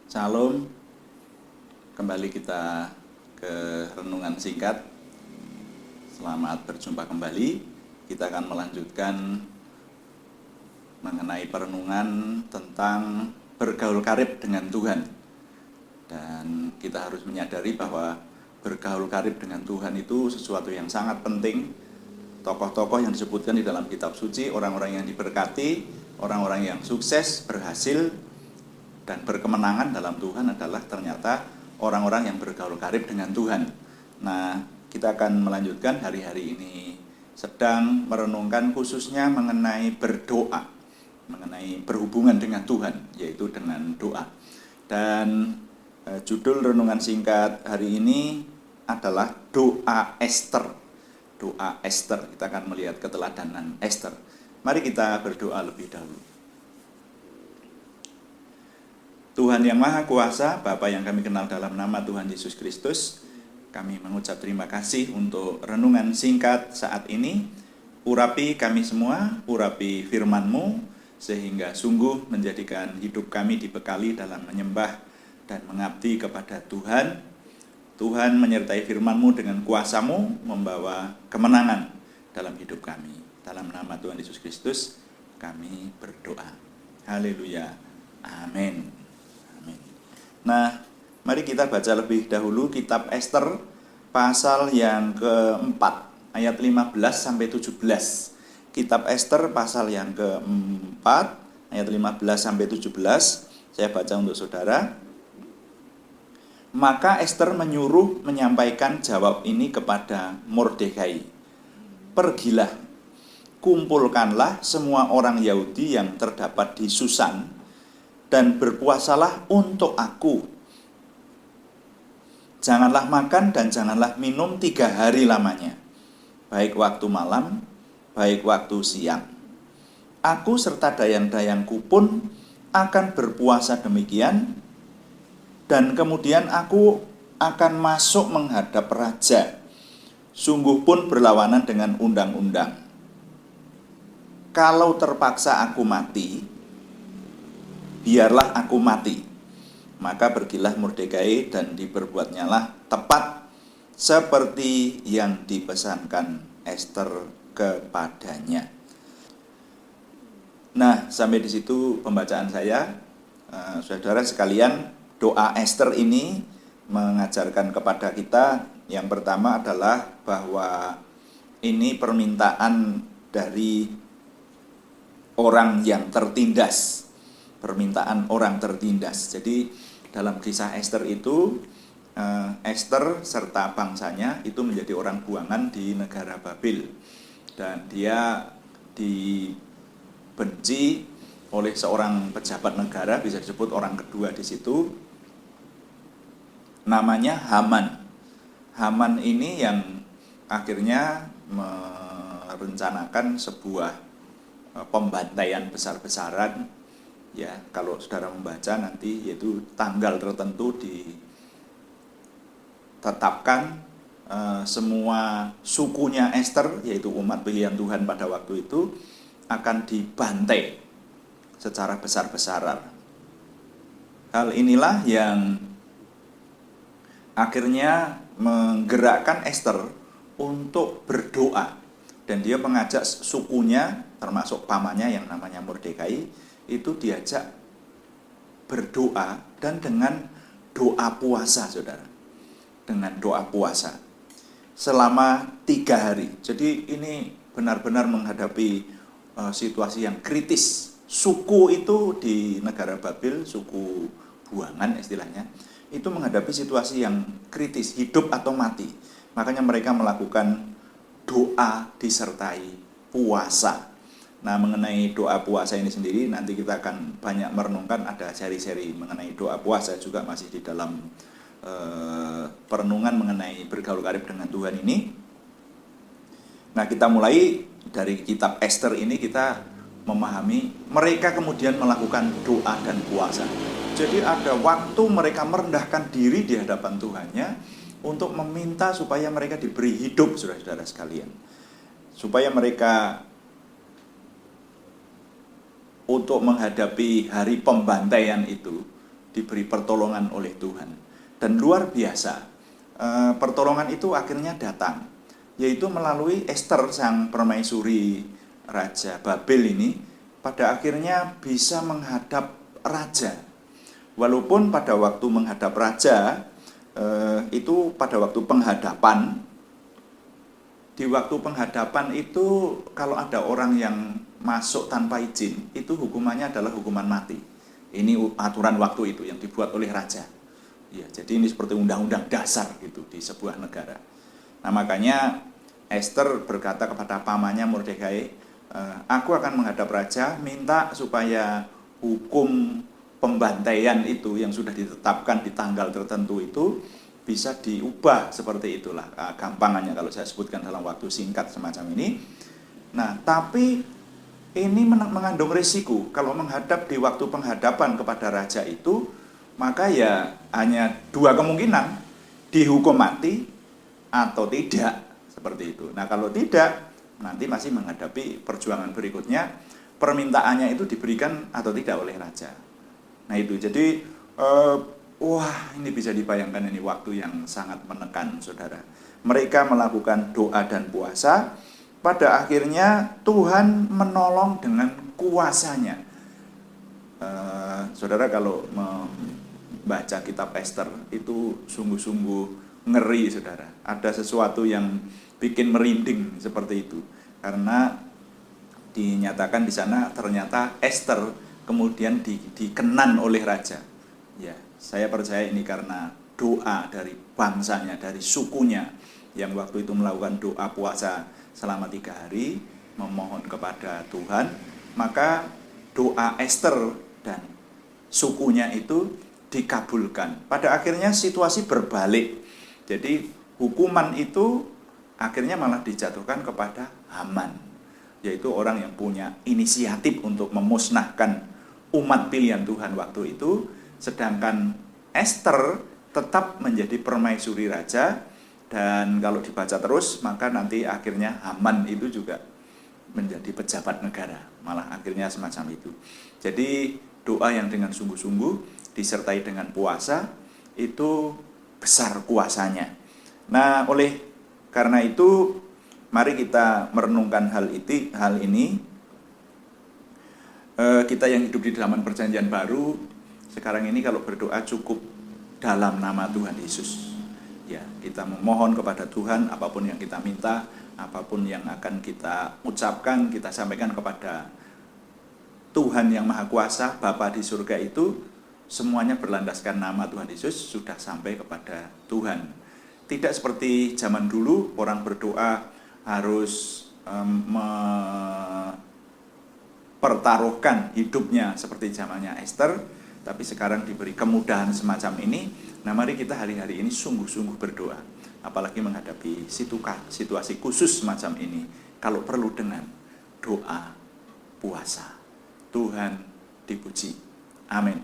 Shalom, kembali kita ke renungan singkat. Selamat berjumpa kembali. Kita akan melanjutkan mengenai perenungan tentang bergaul karib dengan Tuhan. Dan kita harus menyadari bahwa bergaul karib dengan Tuhan itu sesuatu yang sangat penting. Tokoh-tokoh yang disebutkan di dalam kitab suci, orang-orang yang diberkati, orang-orang yang sukses, berhasil, dan berkemenangan dalam Tuhan adalah ternyata orang-orang yang bergaul karib dengan Tuhan. Nah, kita akan melanjutkan hari-hari ini sedang merenungkan khususnya mengenai berdoa, mengenai berhubungan dengan Tuhan, yaitu dengan doa. Dan judul renungan singkat hari ini adalah doa Ester. Doa Ester, kita akan melihat keteladanan Ester. Mari kita berdoa lebih dahulu. Tuhan yang Maha Kuasa, Bapa yang kami kenal dalam nama Tuhan Yesus Kristus, kami mengucap terima kasih untuk renungan singkat saat ini. Urapi kami semua, urapi firman-Mu, sehingga sungguh menjadikan hidup kami dibekali dalam menyembah dan mengabdi kepada Tuhan. Tuhan menyertai firman-Mu dengan kuasa-Mu, membawa kemenangan dalam hidup kami. Dalam nama Tuhan Yesus Kristus, kami berdoa. Haleluya. Amin. Nah, mari kita baca lebih dahulu kitab Ester pasal yang keempat, ayat 15 sampai 17. Kitab Ester pasal yang keempat, ayat 15 sampai 17. Saya baca untuk saudara. Maka Ester menyuruh menyampaikan jawab ini kepada Mordekai. Pergilah, kumpulkanlah semua orang Yahudi yang terdapat di Susan, dan berpuasalah untuk aku. Janganlah makan dan janganlah minum 3 hari lamanya, baik waktu malam, baik waktu siang. Aku serta dayang-dayangku pun akan berpuasa demikian, dan kemudian aku akan masuk menghadap raja, sungguh pun berlawanan dengan undang-undang. Kalau terpaksa aku mati, biarlah aku mati. Maka pergilah Mordekai dan diperbuatnyalah tepat seperti yang dipesankan Ester kepadanya. Nah, sampai di situ pembacaan saya. Saudara sekalian, doa Ester ini mengajarkan kepada kita yang pertama adalah bahwa ini permintaan dari orang yang tertindas. Permintaan orang tertindas. Jadi dalam kisah Ester itu, Ester serta bangsanya itu menjadi orang buangan di negara Babil, dan dia dibenci oleh seorang pejabat negara, bisa disebut orang kedua di situ, namanya Haman. Haman ini yang akhirnya merencanakan sebuah pembantaian besar-besaran. Ya, kalau saudara membaca nanti, yaitu tanggal tertentu ditetapkan, semua sukunya Ester, yaitu umat pilihan Tuhan pada waktu itu, akan dibantai secara besar-besaran. Hal inilah yang akhirnya menggerakkan Ester untuk berdoa, dan dia mengajak sukunya, termasuk pamannya yang namanya Mordekai, itu diajak berdoa, dan dengan doa puasa, saudara. Dengan doa puasa selama 3 hari. Jadi ini benar-benar menghadapi situasi yang kritis. Suku itu di negara Babil, suku buangan istilahnya, itu menghadapi situasi yang kritis, hidup atau mati. Makanya mereka melakukan doa disertai puasa. Nah, mengenai doa puasa ini sendiri nanti kita akan banyak merenungkan, ada seri-seri mengenai doa puasa juga masih di dalam perenungan mengenai bergaul karib dengan Tuhan ini. Nah, kita mulai dari kitab Ester ini, kita memahami mereka kemudian melakukan doa dan puasa. Jadi ada waktu mereka merendahkan diri di hadapan Tuhannya untuk meminta supaya mereka diberi hidup, saudara-saudara sekalian. Supaya mereka untuk menghadapi hari pembantaian itu diberi pertolongan oleh Tuhan. Dan luar biasa, pertolongan itu akhirnya datang, yaitu melalui Ester sang permaisuri Raja Babel ini pada akhirnya bisa menghadap raja. Walaupun pada waktu menghadap raja, itu pada waktu penghadapan, di waktu penghadapan itu kalau ada orang yang masuk tanpa izin, itu hukumannya adalah hukuman mati. Ini aturan waktu itu yang dibuat oleh raja. Ya, jadi ini seperti undang-undang dasar gitu di sebuah negara. Nah, makanya Ester berkata kepada pamannya Mordekai, aku akan menghadap raja, minta supaya hukum pembantaian itu yang sudah ditetapkan di tanggal tertentu itu bisa diubah seperti itulah, gampangannya kalau saya sebutkan dalam waktu singkat semacam ini. Nah, tapi ini mengandung risiko. Kalau menghadap di waktu penghadapan kepada raja itu, maka ya hanya dua kemungkinan, dihukum mati atau tidak, seperti itu. Nah, kalau tidak, nanti masih menghadapi perjuangan berikutnya, permintaannya itu diberikan atau tidak oleh raja. Nah itu, jadi wah, ini bisa dibayangkan, ini waktu yang sangat menekan, saudara. Mereka melakukan doa dan puasa, pada akhirnya Tuhan menolong dengan kuasanya. Saudara kalau membaca kitab Ester itu sungguh-sungguh ngeri, saudara. Ada sesuatu yang bikin merinding seperti itu, karena dinyatakan di sana ternyata Ester kemudian dikenan oleh raja. Ya, saya percaya ini karena doa dari bangsanya, dari sukunya, yang waktu itu melakukan doa puasa selama 3 hari, memohon kepada Tuhan, maka doa Ester dan sukunya itu dikabulkan. Pada akhirnya situasi berbalik. Jadi hukuman itu akhirnya malah dijatuhkan kepada Haman, yaitu orang yang punya inisiatif untuk memusnahkan umat pilihan Tuhan waktu itu. Sedangkan Ester tetap menjadi permaisuri raja, dan kalau dibaca terus maka nanti akhirnya Haman itu juga menjadi pejabat negara, malah akhirnya semacam itu. Jadi doa yang dengan sungguh-sungguh disertai dengan puasa itu besar kuasanya. Nah, oleh karena itu mari kita merenungkan hal ini. Kita yang hidup di zaman perjanjian baru sekarang ini kalau berdoa cukup dalam nama Tuhan Yesus. Ya, kita memohon kepada Tuhan apapun yang kita minta, apapun yang akan kita ucapkan, kita sampaikan kepada Tuhan yang Maha Kuasa, Bapa di surga itu, semuanya berlandaskan nama Tuhan Yesus, sudah sampai kepada Tuhan. Tidak seperti zaman dulu orang berdoa harus mempertaruhkan hidupnya seperti zamannya Ester, tapi sekarang diberi kemudahan semacam ini. Nah, mari kita hari-hari ini sungguh-sungguh berdoa, apalagi menghadapi situasi khusus semacam ini, kalau perlu dengan doa puasa. Tuhan dipuji. Amin.